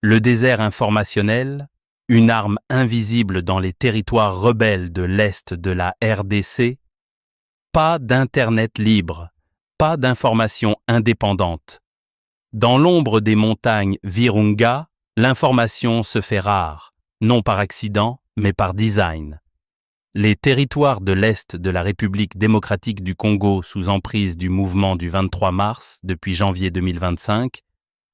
Le désert informationnel, une arme invisible dans les territoires rebelles de l'Est de la RDC, pas d'Internet libre, pas d'information indépendante. Dans l'ombre des montagnes Virunga, l'information se fait rare, non par accident, mais par design. Les territoires de l'Est de la République démocratique du Congo sous emprise du mouvement du 23 mars depuis janvier 2025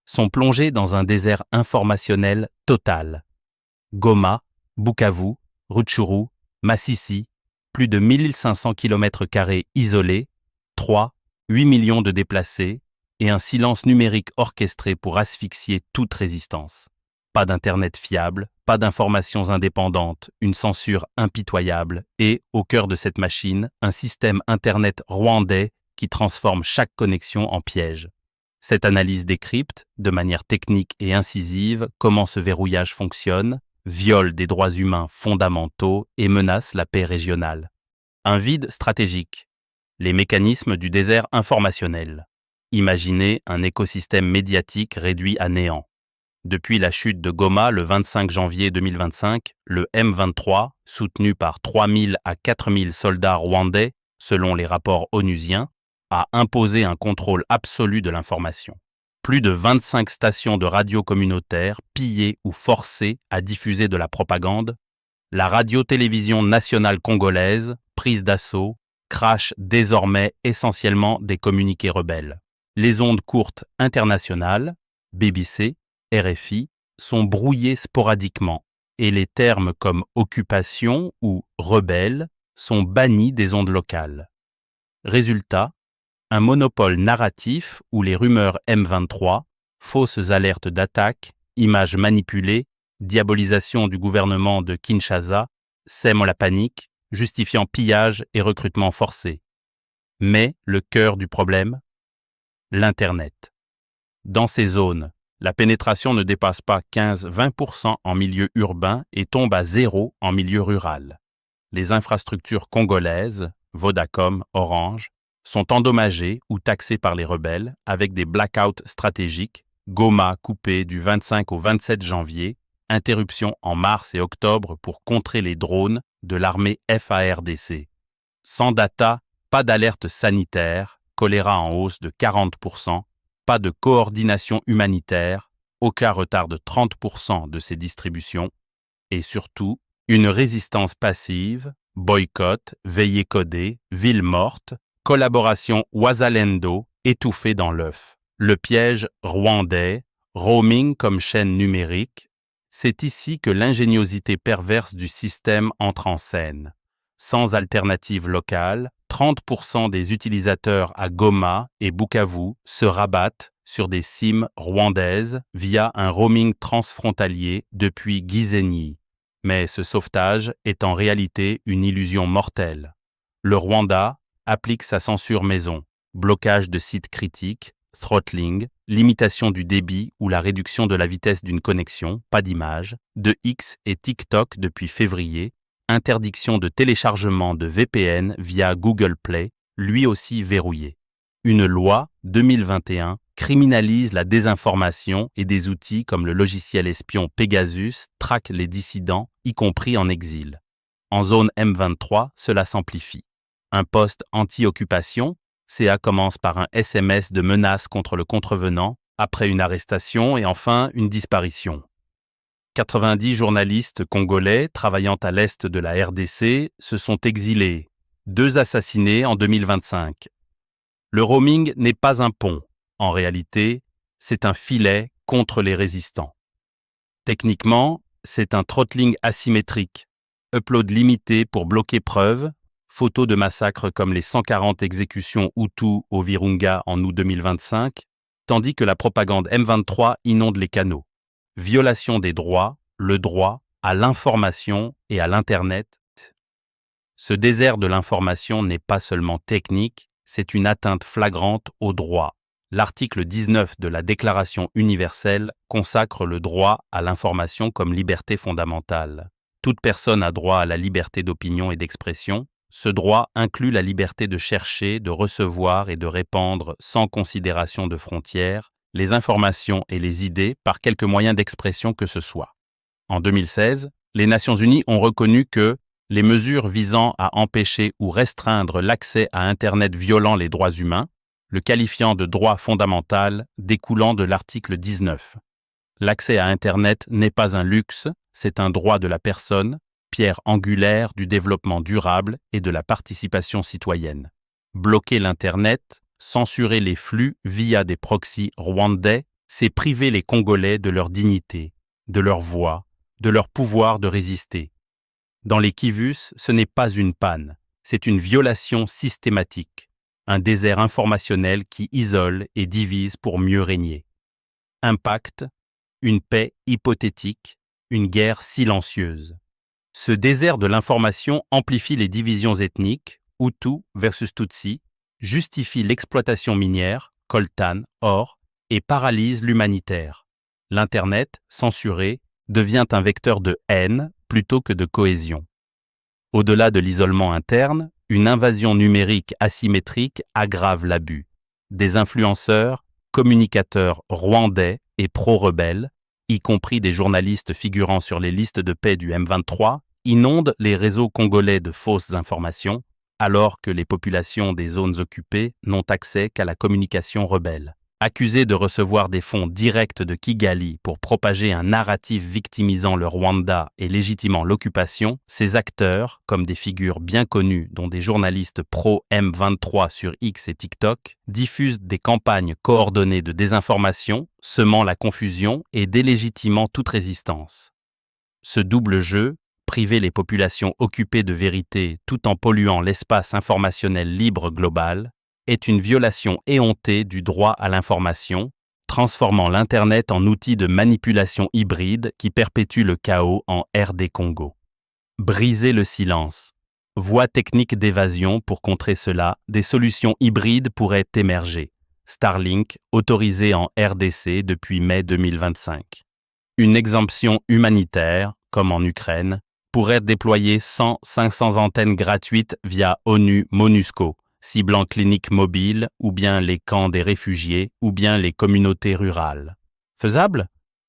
sont plongés dans un désert informationnel total. Goma, Bukavu, Rutshuru, Masisi, plus de 1500 km² isolés, 8 millions de déplacés et un silence numérique orchestré pour asphyxier toute résistance. Pas d'Internet fiable, pas d'informations indépendantes, une censure impitoyable et, au cœur de cette machine, un système Internet rwandais qui transforme chaque connexion en piège. Cette analyse décrypte, de manière technique et incisive, comment ce verrouillage fonctionne, viole des droits humains fondamentaux et menace la paix régionale. Un vide stratégique. Les mécanismes du désert informationnel. Imaginez un écosystème médiatique réduit à néant. Depuis la chute de Goma le 25 janvier 2025, le M23, soutenu par 3000 à 4000 soldats rwandais, selon les rapports onusiens, a imposé un contrôle absolu de l'information. Plus de 25 stations de radio communautaires pillées ou forcées à diffuser de la propagande. La radio-télévision nationale congolaise, prise d'assaut, crache désormais essentiellement des communiqués rebelles. Les ondes courtes internationales, BBC, RFI, sont brouillées sporadiquement et les termes comme occupation ou rebelle sont bannis des ondes locales. Résultat, un monopole narratif où les rumeurs M23, fausses alertes d'attaque, images manipulées, diabolisation du gouvernement de Kinshasa, sèment la panique, justifiant pillage et recrutement forcé. Mais le cœur du problème, l'Internet. Dans ces zones, la pénétration ne dépasse pas 15-20% en milieu urbain et tombe à 0 en milieu rural. Les infrastructures congolaises, Vodacom, Orange, sont endommagées ou taxées par les rebelles avec des blackouts stratégiques, Goma coupé du 25 au 27 janvier, interruption en mars et octobre pour contrer les drones de l'armée FARDC. Sans data, pas d'alerte sanitaire, choléra en hausse de 40%, pas de coordination humanitaire, aucun retard de 30% de ces distributions, et surtout, une résistance passive, boycott, veillée codée, ville morte, collaboration Ouazalendo étouffée dans l'œuf. Le piège rwandais, roaming comme chaîne numérique, c'est ici que l'ingéniosité perverse du système entre en scène. Sans alternative locale, 30% des utilisateurs à Goma et Bukavu se rabattent sur des SIM rwandaises via un roaming transfrontalier depuis Gisenyi. Mais ce sauvetage est en réalité une illusion mortelle. Le Rwanda applique sa censure maison, blocage de sites critiques, throttling, limitation du débit ou la réduction de la vitesse d'une connexion, pas d'image, de X et TikTok depuis février, interdiction de téléchargement de VPN via Google Play, lui aussi verrouillé. Une loi, 2021, criminalise la désinformation et des outils comme le logiciel espion Pegasus traquent les dissidents, y compris en exil. En zone M23, cela s'amplifie. Un poste anti-occupation, CA commence par un SMS de menace contre le contrevenant, après une arrestation et enfin une disparition. 90 journalistes congolais travaillant à l'est de la RDC se sont exilés, 2 assassinés en 2025. Le roaming n'est pas un pont, en réalité, c'est un filet contre les résistants. Techniquement, c'est un throttling asymétrique, upload limité pour bloquer preuves, photos de massacres comme les 140 exécutions Hutus au Virunga en août 2025, tandis que la propagande M23 inonde les canaux. Violation des droits, le droit à l'information et à l'Internet. Ce désert de l'information n'est pas seulement technique, c'est une atteinte flagrante au droit. L'article 19 de la Déclaration universelle consacre le droit à l'information comme liberté fondamentale. Toute personne a droit à la liberté d'opinion et d'expression. Ce droit inclut la liberté de chercher, de recevoir et de répandre sans considération de frontières, les informations et les idées par quelque moyen d'expression que ce soit. En 2016, les Nations Unies ont reconnu que les mesures visant à empêcher ou restreindre l'accès à Internet violant les droits humains, le qualifiant de droit fondamental découlant de l'article 19. L'accès à Internet n'est pas un luxe, c'est un droit de la personne, pierre angulaire du développement durable et de la participation citoyenne. Bloquer l'Internet, censurer les flux via des proxys rwandais, c'est priver les Congolais de leur dignité, de leur voix, de leur pouvoir de résister. Dans les Kivus, ce n'est pas une panne, c'est une violation systématique, un désert informationnel qui isole et divise pour mieux régner. Impact, une paix hypothétique, une guerre silencieuse. Ce désert de l'information amplifie les divisions ethniques, Hutu versus Tutsi, justifie l'exploitation minière, coltan, or, et paralyse l'humanitaire. L'Internet, censuré, devient un vecteur de haine plutôt que de cohésion. Au-delà de l'isolement interne, une invasion numérique asymétrique aggrave l'abus. Des influenceurs, communicateurs rwandais et pro-rebelles, y compris des journalistes figurant sur les listes de paix du M23, inondent les réseaux congolais de fausses informations, alors que les populations des zones occupées n'ont accès qu'à la communication rebelle. Accusés de recevoir des fonds directs de Kigali pour propager un narratif victimisant le Rwanda et légitimant l'occupation, ces acteurs, comme des figures bien connues dont des journalistes pro-M23 sur X et TikTok, diffusent des campagnes coordonnées de désinformation, semant la confusion et délégitimant toute résistance. Ce double jeu, priver les populations occupées de vérité tout en polluant l'espace informationnel libre global, est une violation éhontée du droit à l'information, transformant l'Internet en outil de manipulation hybride qui perpétue le chaos en RD Congo. Briser le silence. Voie technique d'évasion pour contrer cela, des solutions hybrides pourraient émerger. Starlink, autorisé en RDC depuis mai 2025. Une exemption humanitaire, comme en Ukraine, pourrait déployer 100-500 antennes gratuites via ONU MONUSCO, ciblant cliniques mobiles, ou bien les camps des réfugiés, ou bien les communautés rurales. Faisable?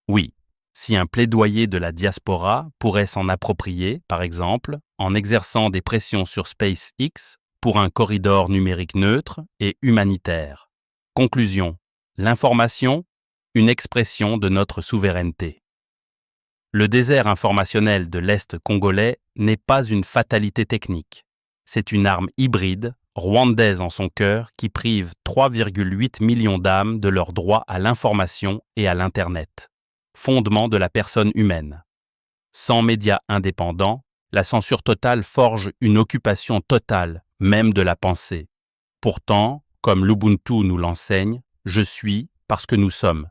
Oui, si un plaidoyer de la diaspora pourrait s'en approprier, par exemple, en exerçant des pressions sur SpaceX pour un corridor numérique neutre et humanitaire. Conclusion. L'information, une expression de notre souveraineté. Le désert informationnel de l'Est congolais n'est pas une fatalité technique. C'est une arme hybride, rwandaise en son cœur, qui prive 3,8 millions d'âmes de leur droit à l'information et à l'Internet, fondement de la personne humaine. Sans médias indépendants, la censure totale forge une occupation totale, même de la pensée. Pourtant, comme l'Ubuntu nous l'enseigne, je suis parce que nous sommes.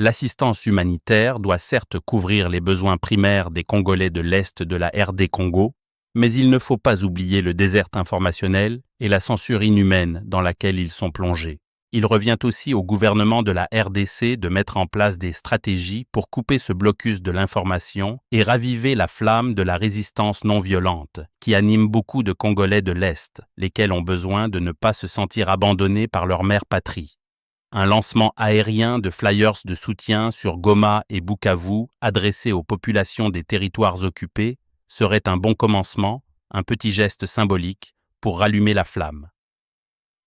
L'assistance humanitaire doit certes couvrir les besoins primaires des Congolais de l'Est de la RD Congo, mais il ne faut pas oublier le désert informationnel et la censure inhumaine dans laquelle ils sont plongés. Il revient aussi au gouvernement de la RDC de mettre en place des stratégies pour couper ce blocus de l'information et raviver la flamme de la résistance non violente qui anime beaucoup de Congolais de l'Est, lesquels ont besoin de ne pas se sentir abandonnés par leur mère patrie. Un lancement aérien de flyers de soutien sur Goma et Bukavu adressés aux populations des territoires occupés serait un bon commencement, un petit geste symbolique pour rallumer la flamme.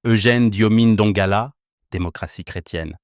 Eugène Diomine Dongala, Démocratie chrétienne.